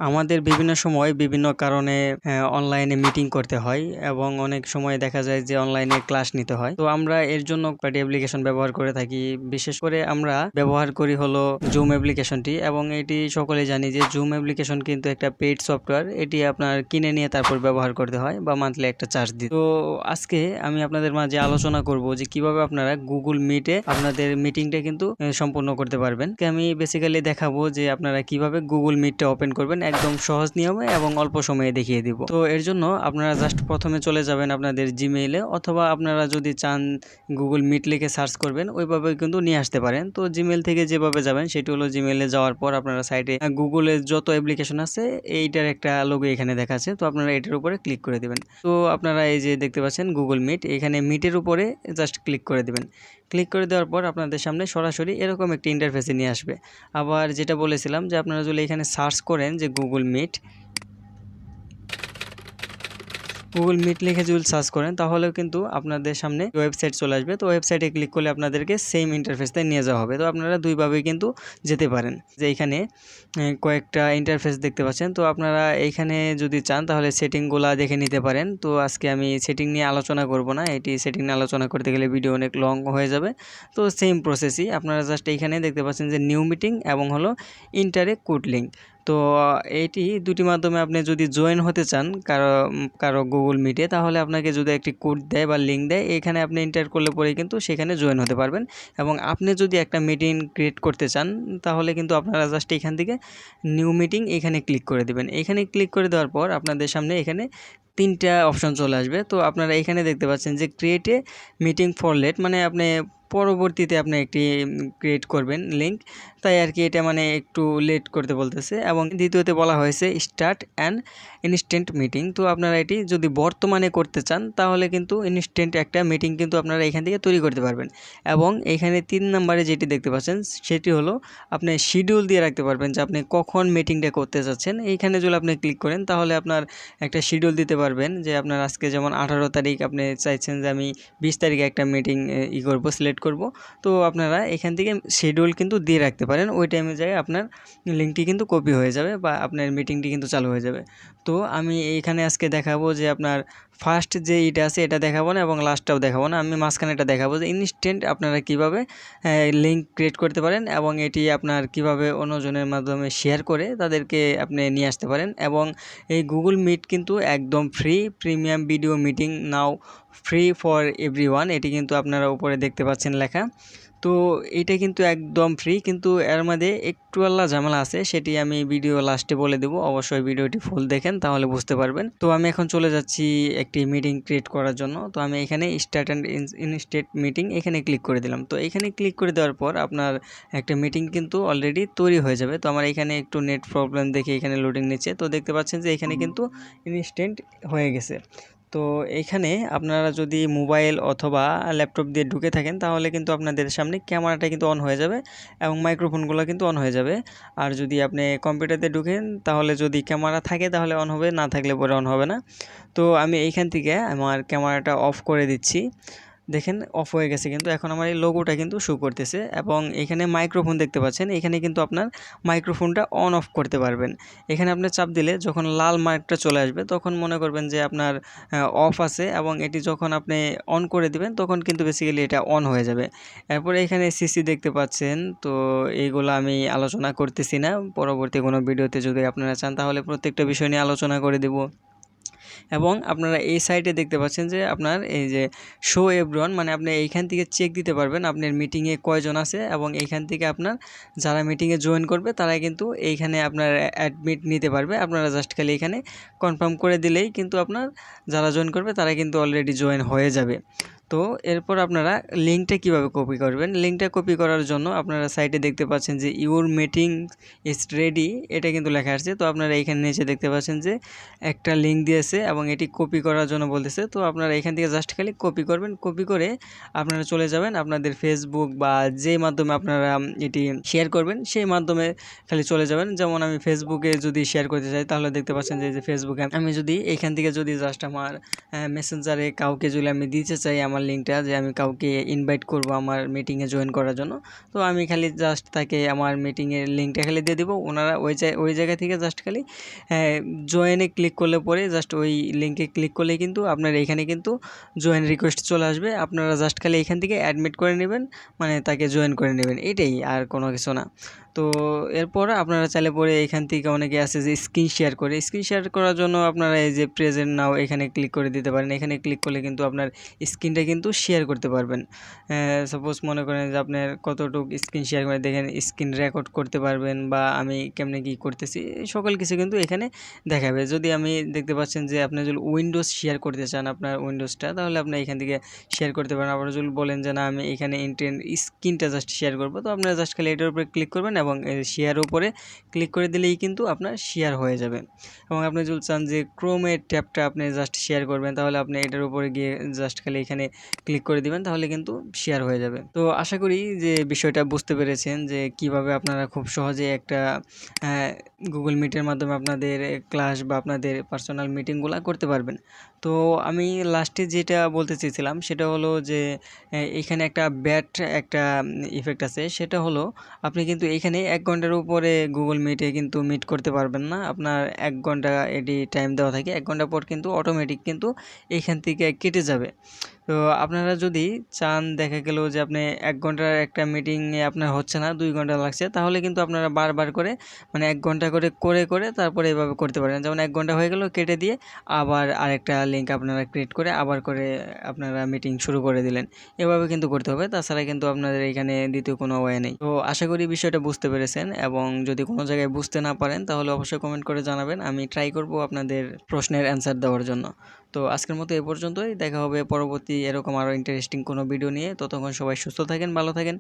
আমাদের বিভিন্ন সময় বিভিন্ন কারণে অনলাইনে মিটিং করতে হয় এবং অনেক সময় দেখা যায় যে অনলাইনে ক্লাস নিতে হয়। তো আমরা এর জন্য কয়েকটি অ্যাপ্লিকেশন ব্যবহার করে থাকি। বিশেষ করে আমরা ব্যবহার করি হলো জুম অ্যাপ্লিকেশনটি, এবং এটি সকলে জানি যে জুম অ্যাপ্লিকেশন কিন্তু একটা পেইড সফটওয়্যার। এটি আপনার কিনে নিয়ে তারপর ব্যবহার করতে হয় বা মান্থলি একটা চার্জ দিতে। তো আজকে আমি আপনাদের মাঝে আলোচনা করব যে কিভাবে আপনারা গুগল মিটে আপনাদের মিটিংটা কিন্তু সম্পূর্ণ করতে পারবেন। আমি বেসিক্যালি দেখাবো যে আপনারা কিভাবে গুগল মিটটা ওপেন করবেন একদম সহজ নিয়মে এবং অল্প সময়ে দেখিয়ে দিব। তো এর জন্য আপনারা জাস্ট প্রথমে চলে যাবেন আপনাদের জিমেইলে, অথবা আপনারা যদি চান গুগল মিট লিখে সার্চ করবেন, ওইভাবে কিন্তু নিয়ে আসতে পারেন। তো জিমেইল থেকে যেভাবে যাবেন সেটি হলো জিমেইলে যাওয়ার পর আপনারা সাইটে গুগলের যত অ্যাপ্লিকেশন আছে এইটার একটা লোগো এখানে দেখাচ্ছে, তো আপনারা এটার উপরে ক্লিক করে দিবেন। তো আপনারা এই যে দেখতে পাচ্ছেন গুগল মিট, এখানে মিটের উপরে জাস্ট ক্লিক করে দিবেন। ক্লিক করে দেওয়ার পর আপনাদের সামনে সরাসরি এরকম একটি ইন্টারফেসে নিয়ে আসবে। আবার যেটা বলেছিলাম যে আপনারা যদি এখানে সার্চ করেন যে গুগল মিট লিখে যদি সার্চ করেন তাহলেও কিন্তু আপনাদের সামনে ওয়েবসাইট চলে আসবে। তো ওয়েবসাইটে ক্লিক করলে আপনাদেরকে সেম ইন্টারফেসে নিয়ে যাওয়া হবে। তো আপনারা দুইভাবেই কিন্তু যেতে পারেন। যে এখানে কয়েকটা ইন্টারফেস দেখতে পাচ্ছেন, তো আপনারা এইখানে যদি চান তাহলে সেটিংগুলা দেখে নিতে পারেন। তো আজকে আমি সেটিং নিয়ে আলোচনা করব না, এটি সেটিং নিয়ে আলোচনা করতে গেলে ভিডিও অনেক লং হয়ে যাবে। তো সেম প্রসেসই আপনারা জাস্ট এইখানে দেখতে পাচ্ছেন যে নিউ মিটিং এবং হলো ইন্টারে কোড লিঙ্ক। তো এইটি দুটি মাধ্যমে আপনি যদি জয়েন হতে চান কারো গুগল মিটে, তাহলে আপনাকে যদি একটি কোড দেয় বা লিঙ্ক দেয়, এখানে আপনি এন্টার করলে পরে কিন্তু সেখানে জয়েন হতে পারবেন। এবং আপনি যদি একটা মিটিং ক্রিয়েট করতে চান তাহলে কিন্তু আপনারা জাস্ট এখান থেকে নিউ মিটিং এখানে ক্লিক করে দেবেন। এখানে ক্লিক করে দেওয়ার পর আপনাদের সামনে এখানে তিনটা অপশন চলে আসবে। তো আপনারা এখানে দেখতে পাচ্ছেন যে create a meeting for late, মানে আপনি পরবর্তীতে আপনি একটি ক্রিয়েট করবেন লিঙ্ক, তাই আর কি এটা মানে একটু লেট করতে বলতেছে। এবং দ্বিতীয়তে বলা হয়েছে স্টার্ট অ্যান ইনস্ট্যান্ট মিটিং। তো আপনারা এটি যদি বর্তমানে করতে চান তাহলে কিন্তু ইনস্ট্যান্ট একটা মিটিং কিন্তু আপনারা এখান থেকে তৈরি করতে পারবেন। এবং এখানে 3 নম্বরে যেটি দেখতে পাচ্ছেন সেটি হলো আপনি শিডিউল দিয়ে রাখতে পারবেন যে আপনি কখন মিটিংটা করতে চাচ্ছেন। এইখানে যদি আপনি ক্লিক করেন তাহলে আপনার একটা শিডিউল দিতে পারবেন যে আপনার আজকে যেমন 18 তারিখ আপনি চাইছেন যে আমি 20 তারিখে একটা মিটিং করবো, সিলেক্ট করব। তো আপনারা এখান থেকে শিডিউল কিন্তু দিয়ে রাখতে পারেন। ওই টাইমে যায় আপনার লিঙ্কটি কিন্তু কপি হয়ে যাবে বা আপনার মিটিংটি কিন্তু চালু হয়ে যাবে। তো আমি এইখানে আজকে দেখাবো যে আপনার ফার্স্ট যে এটা আছে এটা দেখাবো না এবং লাস্টটাও দেখাবো না, আমি মাঝখানে এটা দেখাবো যে ইনস্ট্যান্ট আপনারা কিভাবে লিঙ্ক ক্রিয়েট করতে পারেন এবং এটি আপনার কিভাবে অন্যজনের মাধ্যমে শেয়ার করে তাদেরকে আপনি নিয়ে আসতে পারেন। এবং এই গুগল মিট কিন্তু একদম free, premium video meeting now free for everyone, এটি কিন্তু আপনারা উপরে দেখতে পাচ্ছেন লেখা। তো এটা কিন্তু একদম ফ্রি, কিন্তু এর মধ্যে একটু আল্লাহ ঝামেলা আছে, সেটি আমি ভিডিও লাস্টে বলে দেবো। অবশ্যই ভিডিওটি ফুল দেখেন তাহলে বুঝতে পারবেন। তো আমি এখন চলে যাচ্ছি একটি মিটিং ক্রিয়েট করার জন্য। তো আমি এখানে স্টার্ট অ্যান্ড ইনস্টেট মিটিং এখানে ক্লিক করে দিলাম। তো এখানে ক্লিক করে দেওয়ার পর আপনার একটা মিটিং কিন্তু অলরেডি তৈরি হয়ে যাবে। তো আমার এখানে একটু নেট প্রবলেম দেখে এখানে লোডিং নিচ্ছে। তো দেখতে পাচ্ছেন যে এখানে কিন্তু ইনস্ট্যান্ট হয়ে গেছে। তো এইখানে আপনারা যদি মোবাইল অথবা ল্যাপটপ দিয়ে ঢুকে থাকেন তাহলে কিন্তু আপনাদের সামনে ক্যামেরাটা কিন্তু অন হয়ে যাবে এবং মাইক্রোফোনগুলো কিন্তু অন হয়ে যাবে। আর যদি আপনি কম্পিউটারতে ঢুকেন তাহলে যদি ক্যামেরা থাকে তাহলে অন হবে, না থাকলে পরে অন হবে না। তো আমি এইখান থেকে আমার ক্যামেরাটা অফ করে দিচ্ছি। দেখেন অফ হয়ে গেছে, কিন্তু এখন আমার এই লোগোটা কিন্তু শো করতেছে। এবং এখানে মাইক্রোফোন দেখতে পাচ্ছেন, এখানে কিন্তু আপনার মাইক্রোফোনটা অন অফ করতে পারবেন। এখানে আপনি চাপ দিলে যখন লাল মার্কটা চলে আসবে তখন মনে করবেন যে আপনার অফ আছে, এবং এটি যখন আপনি অন করে দিবেন তখন কিন্তু বেসিক্যালি এটা অন হয়ে যাবে। এরপরে এখানে সিসি দেখতে পাচ্ছেন, তো এইগুলো আমি আলোচনা করতেছি না, পরবর্তী কোনো ভিডিওতে যদি আপনারা চান তাহলে প্রত্যেকটা বিষয় নিয়ে আলোচনা করে দেব। এবং আপনারা এই সাইটে দেখতে পাচ্ছেন যে আপনার এই যে শো এভরিওয়ান, মানে আপনি এইখান থেকে চেক দিতে পারবেন আপনার মিটিংয়ে কয়জন আছে, এবং এইখান থেকে আপনার যারা মিটিংয়ে জয়েন করবে তারা কিন্তু এইখানে আপনার অ্যাডমিট নিতে পারবে। আপনারা জাস্ট খালি এখানে কনফার্ম করে দিলেই কিন্তু আপনার যারা জয়েন করবে তারা কিন্তু অলরেডি জয়েন হয়ে যাবে। তো এরপর আপনারা লিঙ্কটা কিভাবে কপি করবেন, লিঙ্কটা কপি করার জন্য আপনারা সাইটে দেখতে পাচ্ছেন যে ইউর মিটিং ইজ রেডি, এটা কিন্তু লেখা আছে। তো আপনারা এখানে নিচে দেখতে পাচ্ছেন যে একটা লিঙ্ক দিয়েছে এবং এটি কপি করার জন্য বলতেছে। তো আপনারা এখান থেকে জাস্ট খালি কপি করবেন, কপি করে আপনারা চলে যাবেন আপনাদের ফেসবুক বা যে মাধ্যমে আপনারা এটি শেয়ার করবেন সেই মাধ্যমে খালি চলে যাবেন। যেমন আমি ফেসবুকে যদি শেয়ার করতে চাই তাহলে দেখতে পাচ্ছেন যে ফেসবুকে আমি যদি এখান থেকে যদি জাস্ট আমার মেসেঞ্জারে কাউকে যদি আমি দিতে চাই আমার আমার লিঙ্কটা, যে আমি কাউকে ইনভাইট করব আমার মিটিংয়ে জয়েন করার জন্য। তো আমি খালি জাস্ট তাকে আমার মিটিংয়ের লিঙ্কটা খালি দিয়ে দেবো। ওনারা ওই জায়গা থেকে জাস্ট খালি জয়েনে ক্লিক করলে পরে জাস্ট ওই লিঙ্কে ক্লিক করলেই কিন্তু আপনার এখানে কিন্তু জয়েন রিকোয়েস্ট চলে আসবে। আপনারা জাস্ট খালি এখান থেকে অ্যাডমিট করে নেবেন, মানে তাকে জয়েন করে নেবেন, এটাই, আর কোনো কিছু না। তো এরপর আপনারা চাইলে পরে এখান থেকে অনেকে আছে যে স্ক্রিন শেয়ার করে, স্ক্রিন শেয়ার করার জন্য আপনারা এই যে প্রেজেন্ট নাও এখানে ক্লিক করে দিতে পারেন। এখানে ক্লিক করলে কিন্তু আপনার স্ক্রিনটা কিন্তু শেয়ার করতে পারবেন। সাপোজ মনে করেন যে আপনার কতটুকু স্ক্রিন শেয়ার করে দেখেন, স্ক্রিন রেকর্ড করতে পারবেন, বা আমি কেমনে কী করতেছি সকল কিছু কিন্তু এখানে দেখাবে। যদি আমি দেখতে পাচ্ছেন যে আপনি যদি উইন্ডোজ শেয়ার করতে চান আপনার উইন্ডোজটা, তাহলে আপনি এখান থেকে শেয়ার করতে পারেন। আবার যদি বলেন যে না আমি এখানে স্ক্রিনটা জাস্ট শেয়ার করব, তো আপনারা জাস্ট খালি এটার উপরে ক্লিক করবেন এবং শেয়ারের উপরে ক্লিক করে দিলেই কিন্তু আপনার শেয়ার হয়ে যাবে। এবং আপনি যদি চান যে ক্রোমের ট্যাবটা আপনি জাস্ট শেয়ার করবেন, তাহলে আপনি এটার উপরে গিয়ে জাস্ট খালি এখানে ক্লিক করে দিবেন, তাহলে কিন্তু শেয়ার হয়ে যাবে। তো আশা করি যে বিষয়টা বুঝতে পেরেছেন যে কিভাবে আপনারা খুব সহজে একটা গুগল মিটের মাধ্যমে আপনাদের ক্লাস বা আপনাদের পার্সোনাল মিটিংগুলো করতে পারবেন। তো আমি লাস্টে যেটা বলতে চেয়েছিলাম সেটা হলো যে এখানে একটা ব্যাড একটা ইফেক্ট আছে। সেটা হলো আপনি কিন্তু এখানে ১ ঘন্টার উপরে গুগল মিটে কিন্তু মিট করতে পারবেন না। আপনার ১ ঘন্টা এটি টাইম দেওয়া থাকে। ১ ঘন্টা পর কিন্তু অটোমেটিক কিন্তু এইখান থেকে কেটে যাবে। তো আপনারা যদি চান, দেখা গেল যে আপনি ১ ঘন্টার একটা মিটিংয়ে আপনার হচ্ছে না, ২ ঘন্টা লাগছে, তাহলে কিন্তু আপনারা বারবার করে মানে ১ ঘন্টা করে তারপরে এভাবে করতে পারেন। যেমন ১ ঘন্টা হয়ে গেল, কেটে দিয়ে আবার আরেকটা লিঙ্ক আপনারা ক্রিয়েট করে আবার করে আপনারা মিটিং শুরু করে দিলেন। এভাবে কিন্তু করতে হবে, তাছাড়া কিন্তু আপনাদের এখানে দ্বিতীয় কোনো ওয়ে নেই। তো আশা করি বিষয়টা বুঝতে পেরেছেন, এবং যদি কোনো জায়গায় বুঝতে না পারেন তাহলে অবশ্যই কমেন্ট করে জানাবেন। আমি ট্রাই করব আপনাদের প্রশ্নের অ্যান্সার দেওয়ার জন্য। তো আজকের মতো এ পর্যন্তই। দেখা হবে পরবর্তী এরকম আরও ইন্টারেস্টিং কোনো ভিডিও নিয়ে। ততক্ষণ সবাই সুস্থ থাকেন, ভালো থাকেন।